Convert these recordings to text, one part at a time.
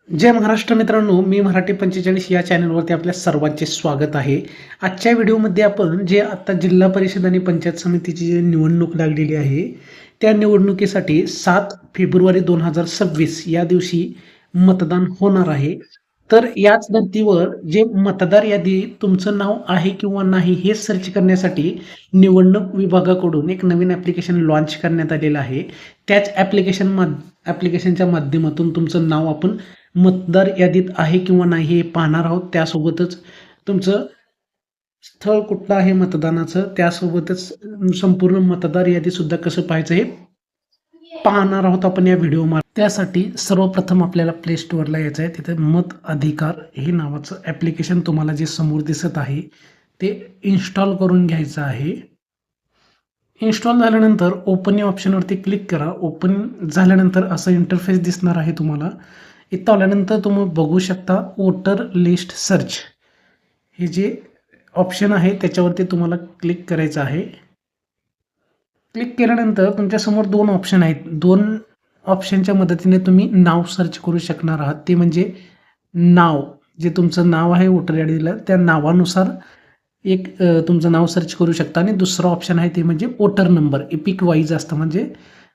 जय महाराष्ट्र मित्रांनो, मी मराठी 45 या चॅनलवरती आपल्या सर्वांचे स्वागत आहे. आजच्या व्हिडिओमध्ये आपण जे आता जिल्हा परिषद आणि पंचायत समितीची जी निवडणूक लागलेली आहे, त्या निवडणुकीसाठी 7 फेब्रुवारी 2026 या दिवशी मतदान होणार आहे. तर याच धर्तीवर जे मतदार यादी तुमचं नाव आहे किंवा नाही हे सर्च करण्यासाठी निवडणूक विभागाकडून एक नवीन ॲप्लिकेशन लॉन्च करण्यात आलेलं आहे. त्याच ॲप्लिकेशनच्या माध्यमातून तुमचं नाव आपण मतदार यादीत आहे किंवा नाही हे पाहणार आहोत. त्यासोबतच तुमचं स्थळ कुठलं आहे मतदानाचं, त्यासोबतच संपूर्ण मतदार यादीसुद्धा कसं पाहायचं हे पाहणार आहोत आपण या व्हिडिओमध्ये. त्यासाठी सर्वप्रथम आपल्याला प्ले स्टोअरला यायचं आहे. तिथे मत अधिकार हे नावाचं ॲप्लिकेशन तुम्हाला जे समोर दिसत आहे ते इन्स्टॉल करून घ्यायचं आहे. इन्स्टॉल झाल्यानंतर ओपन या ऑप्शनवरती क्लिक करा. ओपन झाल्यानंतर असं इंटरफेस दिसणार आहे तुम्हाला. इथं आल्यानंतर तुम्ही बघू शकता वोटर लिस्ट सर्च हे जे ऑप्शन आहे त्याच्यावरती तुम्हाला क्लिक करायचं आहे. क्लिक केल्यानंतर तुमच्यासमोर दोन ऑप्शन आहेत. दोन ऑप्शनच्या मदतीने तुम्ही नाव सर्च करू शकणार आहात. ते म्हणजे नाव, जे तुमचं नाव आहे वोटर यादीला त्या नावानुसार एक तुमचं नाव सर्च करू शकता. आणि दुसरा ऑप्शन आहे ते म्हणजे वोटर नंबर. एपिक वाईज असतं, म्हणजे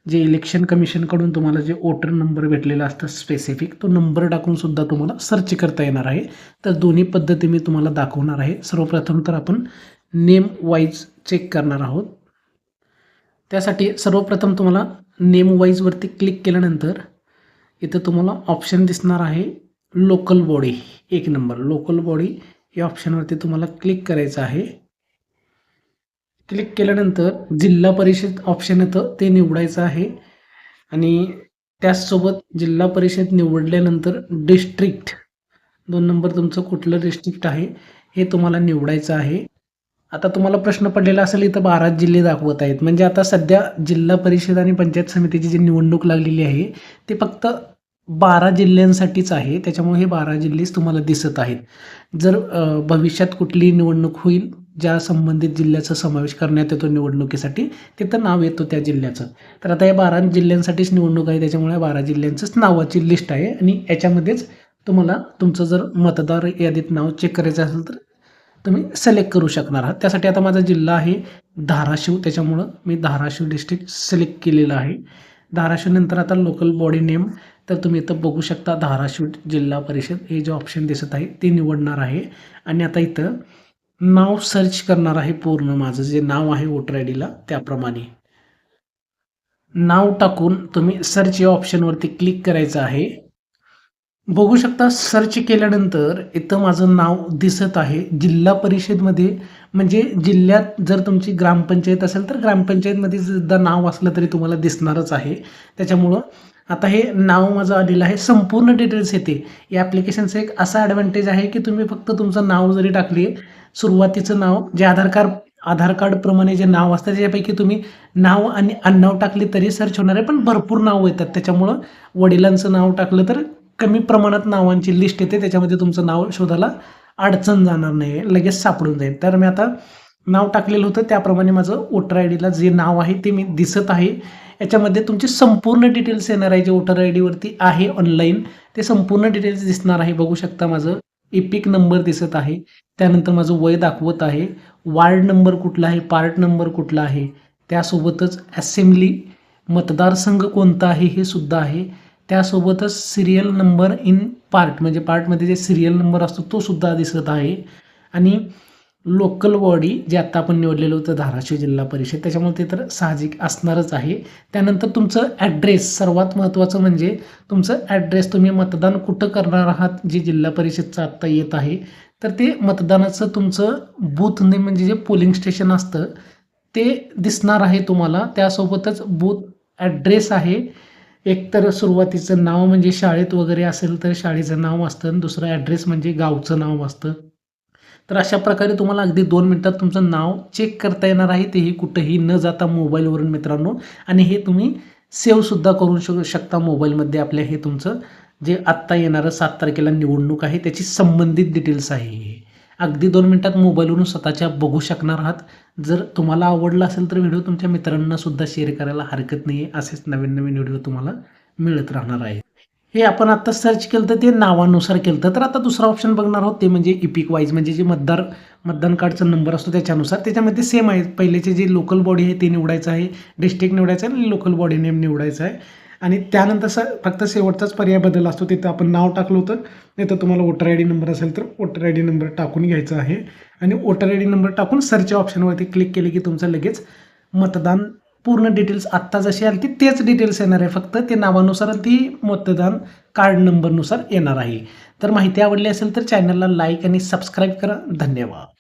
जे इलेक्शन कमिशनकडून तुम्हाला जे वोटर नंबर भेटलेला असतं स्पेसिफिक, तो नंबर टाकून सुद्धा तुम्हाला सर्च करता येणार आहे. तर दोन्ही पद्धती मी तुम्हाला दाखवणार आहे. सर्वप्रथम तर आपण नेम वाईज चेक करणार आहोत. त्यासाठी सर्वप्रथम तुम्हाला नेम वाईजवरती क्लिक केल्यानंतर इथं तुम्हाला ऑप्शन दिसणार आहे लोकल बॉडी. एक नंबर लोकल बॉडी या ऑप्शनवरती तुम्हाला क्लिक करायचं आहे. क्लिक केल्यानंतर जिल्हा परिषद ऑप्शन येतं ते निवडायचं आहे. आणि त्याचसोबत जिल्हा परिषद निवडल्यानंतर डिस्ट्रिक्ट 2 नंबर तुमचं कुठलं डिस्ट्रिक्ट आहे हे तुम्हाला निवडायचं आहे. आता तुम्हाला प्रश्न पडलेला असेल, इथं 12 जिल्हे दाखवत आहेत. म्हणजे आता सध्या जिल्हा परिषद आणि पंचायत समितीची जी निवडणूक लागलेली आहे ते फक्त 12 जिल्ह्यांसाठीच आहे. त्याच्यामुळे हे 12 जिल्हेच तुम्हाला दिसत आहेत. जर भविष्यात कुठली निवडणूक होईल ज्या संबंधित जिल्ह्याचा समावेश करण्यात येतो निवडणुकीसाठी, तिथं नाव येतो त्या जिल्ह्याचं. तर आता या 12 जिल्ह्यांसाठीच निवडणूक आहे, त्याच्यामुळे 12 जिल्ह्यांचंच नावाची लिस्ट आहे. आणि याच्यामध्येच तुम्हाला तुमचं जर मतदार यादीत नाव चेक करायचं असेल तर तुम्ही सिलेक्ट करू शकणार आहात. त्यासाठी आता माझा जिल्हा आहे धाराशिव, त्याच्यामुळं मी धाराशिव डिस्ट्रिक्ट सिलेक्ट केलेलं आहे. धाराशिवनंतर आता लोकल बॉडी नेम, तर तुम्ही इथं बघू शकता धाराशिव जिल्हा परिषद हे जे ऑप्शन दिसत आहे ते निवडणार आहे. आणि आता इथं नाव सर्च करणार आहे. पूर्ण माझं जे नाव आहे वोटर आय डीला त्याप्रमाणे नाव टाकून तुम्ही सर्च या ऑप्शनवरती क्लिक करायचं आहे. बघू शकता सर्च केल्यानंतर इथं माझं नाव दिसत आहे जिल्हा परिषदमध्ये. म्हणजे जिल्ह्यात जर तुमची ग्रामपंचायत असेल तर ग्रामपंचायतमध्ये सुद्धा नाव असलं तरी तुम्हाला दिसणारच आहे. त्याच्यामुळं आता हे नाव माझं आलेलं आहे. संपूर्ण डिटेल्स येते. या ॲप्लिकेशनचा एक असा ॲडव्हान्टेज आहे की तुम्ही फक्त तुमचं नाव जरी टाकले, सुरुवातीचं नाव जे आधार कार्डप्रमाणे जे नाव असतं त्याच्यापैकी तुम्ही नाव आणि आडनाव टाकले तरी सर्च होणार आहे. पण भरपूर नावं येतात, त्याच्यामुळं वडिलांचं नाव टाकलं तर कमी प्रमाणात नावांची लिस्ट येते. त्याच्यामध्ये तुमचं नाव शोधायला अडचण जाणार नाही, लगेच सापडून जाईल. तर मी आता नाव टाकलेलं होतं त्याप्रमाणे माझं वोटर आय डीला जे नाव आहे ते मी दिसत आहे. याच्यामध्ये तुमचे संपूर्ण डिटेल्स येणार आहे. जे वोटर आय डीवरती आहे ऑनलाईन ते संपूर्ण डिटेल्स दिसणार आहे. बघू शकता माझं एपिक नंबर दिसत आहे. त्यानंतर माझं वय दाखवत आहे. वार्ड नंबर कुठला आहे, पार्ट नंबर कुठला आहे, त्यासोबतच असेंब्ली मतदारसंघ कोणता आहे हे सुद्धा आहे. त्यासोबतच सिरियल नंबर इन पार्ट, म्हणजे पार्टमध्ये जे सिरियल नंबर असतो तो सुद्धा दिसत आहे. आणि लोकल बॉडी जे आत्ता आपण निवडलेलं होतं धाराशिव जिल्हा परिषद, त्याच्यामुळे ते तर साहजिक असणारच आहे. त्यानंतर तुमचं ॲड्रेस, सर्वात महत्त्वाचं म्हणजे तुमचं ॲड्रेस, तुम्ही मतदान कुठं करणार आहात. जे जिल्हा परिषदचं आत्ता येत आहे तर ते मतदानाचं तुमचं बूथ नेम, म्हणजे जे पोलिंग स्टेशन असतं ते दिसणार आहे तुम्हाला. त्यासोबतच बूथ ॲड्रेस आहे. एक तर सुरुवातीचं नाव म्हणजे शाळेत वगैरे असेल तर शाळेचं नाव असतं, आणि दुसरं ॲड्रेस म्हणजे गावचं नाव असतं. तर अशा प्रकारे तुम्हाला अगदी 2 मिनिटात तुमचं नाव चेक करता येणार आहे, तेही कुठंही न जाता मोबाईलवरून मित्रांनो. आणि हे तुम्ही सेव्हसुद्धा करू शकता मोबाईलमध्ये आपल्या. हे तुमचं जे आत्ता येणारं 7 तारखेला निवडणूक आहे त्याची संबंधित डिटेल्स आहे. अगदी 2 मिनिटात मोबाईलवरून स्वतःच्या बघू शकणार आहात. जर तुम्हाला आवडला असेल तर व्हिडिओ तुमच्या मित्रांना सुद्धा शेअर करायला हरकत नाही आहे. असेच नवीन नवीन व्हिडिओ तुम्हाला मिळत राहणार आहे. हे आपण आता सर्च केलं तर ते नावानुसार केलं तर आता दुसरा ऑप्शन बघणार आहोत ते म्हणजे इपिक वाईज म्हणजे जे मतदान कार्डचा नंबर असतो त्याच्यानुसार त्याच्यामध्ये सेम आहे. पहिलेचे जे लोकल बॉडी आहे ते निवडायचं आहे, डिस्ट्रिक्ट निवडायचं आहे आणि लोकल बॉडी नेम निवडायचं आहे आणि त्यानंतर फक्त शेवटचाच पर्याय बदल असतो. तिथं आपण नाव टाकलं होतं, नाही तर तुम्हाला वोटर आय डी नंबर असेल तर वोटर आय डी नंबर टाकून घ्यायचा आहे आणि वोटर आय डी नंबर टाकून सर्च ऑप्शनवरती क्लिक केले की तुमचं लगेच मतदान पूर्ण डिटेल्स आत्ता जशी आली तेच डिटेल्स येणार आहे. फक्त ते नावानुसार ती मतदान कार्ड नंबरनुसार येणार आहे. तर माहिती आवडली असेल तर चॅनलला लाईक आणि सबस्क्राईब करा. धन्यवाद.